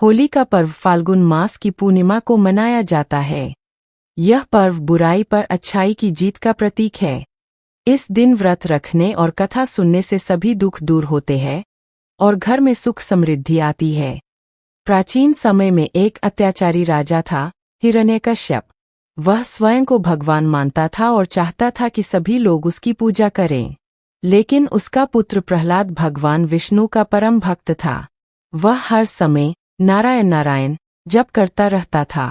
होली का पर्व फाल्गुन मास की पूर्णिमा को मनाया जाता है। यह पर्व बुराई पर अच्छाई की जीत का प्रतीक है। इस दिन व्रत रखने और कथा सुनने से सभी दुख दूर होते हैं और घर में सुख समृद्धि आती है। प्राचीन समय में एक अत्याचारी राजा था, हिरण्यकश्यप। वह स्वयं को भगवान मानता था और चाहता था कि सभी लोग उसकी पूजा करें। लेकिन उसका पुत्र प्रहलाद भगवान विष्णु का परम भक्त था। वह हर समय नारायण नारायण जप करता रहता था।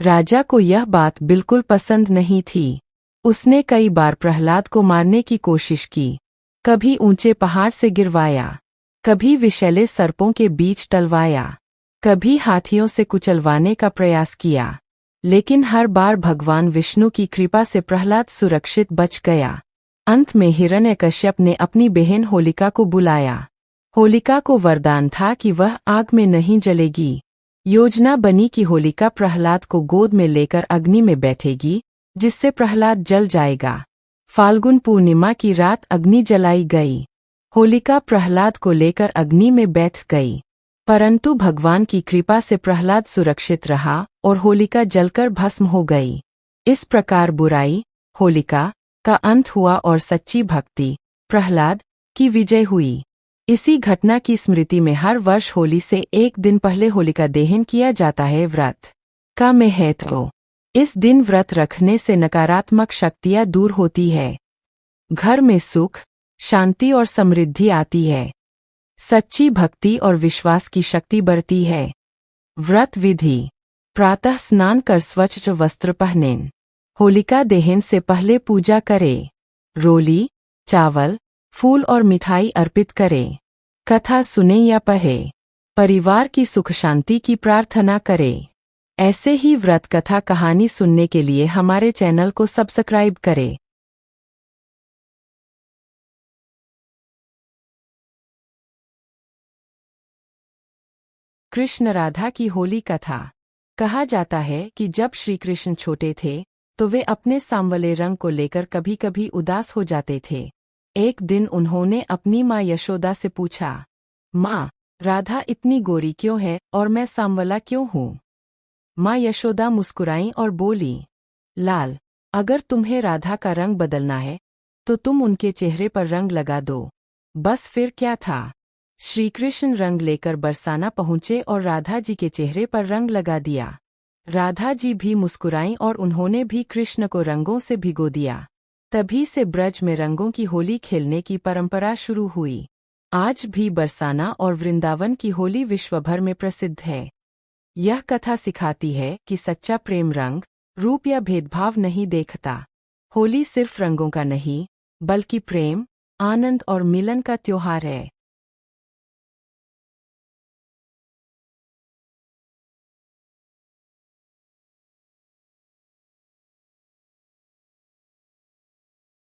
राजा को यह बात बिल्कुल पसंद नहीं थी। उसने कई बार प्रहलाद को मारने की कोशिश की। कभी ऊंचे पहाड़ से गिरवाया, कभी विषैले सर्पों के बीच टलवाया, कभी हाथियों से कुचलवाने का प्रयास किया। लेकिन हर बार भगवान विष्णु की कृपा से प्रहलाद सुरक्षित बच गया। अंत में हिरण्यकश्यप ने अपनी बहन होलिका को बुलाया। होलिका को वरदान था कि वह आग में नहीं जलेगी। योजना बनी कि होलिका प्रहलाद को गोद में लेकर अग्नि में बैठेगी, जिससे प्रहलाद जल जाएगा। फाल्गुन पूर्णिमा की रात अग्नि जलाई गई। होलिका प्रहलाद को लेकर अग्नि में बैठ गई, परंतु भगवान की कृपा से प्रहलाद सुरक्षित रहा और होलिका जलकर भस्म हो गई। इस प्रकार बुराई, होलिका, का अंत हुआ और सच्ची भक्ति, प्रहलाद, की विजय हुई। इसी घटना की स्मृति में हर वर्ष होली से एक दिन पहले होलिका दहन किया जाता है। व्रत का महत्व। इस दिन व्रत रखने से नकारात्मक शक्तियां दूर होती है। घर में सुख, शांति और समृद्धि आती है। सच्ची भक्ति और विश्वास की शक्ति बढ़ती है। व्रत विधि: प्रातः स्नान कर स्वच्छ वस्त्र पहनें। होलिका दहन से पहले पूजा करें। रोली, चावल, फूल और मिठाई अर्पित करें। कथा सुने या पढ़े। परिवार की सुख शांति की प्रार्थना करें। ऐसे ही व्रत कथा कहानी सुनने के लिए हमारे चैनल को सब्सक्राइब करें। कृष्ण राधा की होली कथा। कहा जाता है कि जब श्री कृष्ण छोटे थे तो वे अपने सांवले रंग को लेकर कभी कभी उदास हो जाते थे। एक दिन उन्होंने अपनी माँ यशोदा से पूछा, माँ, राधा इतनी गोरी क्यों है और मैं सांवला क्यों हूँ? माँ यशोदा मुस्कुराईं और बोली, लाल, अगर तुम्हें राधा का रंग बदलना है तो तुम उनके चेहरे पर रंग लगा दो। बस फिर क्या था। श्री कृष्ण रंग लेकर बरसाना पहुँचे और राधा जी के चेहरे पर रंग लगा दिया। राधा जी भी मुस्कुराईं और उन्होंने भी कृष्ण को रंगों से भिगो दिया। तभी से ब्रज में रंगों की होली खेलने की परंपरा शुरू हुई। आज भी बरसाना और वृंदावन की होली विश्वभर में प्रसिद्ध है। यह कथा सिखाती है कि सच्चा प्रेम रंग, रूप या भेदभाव नहीं देखता। होली सिर्फ रंगों का नहीं, बल्कि प्रेम, आनंद और मिलन का त्योहार है।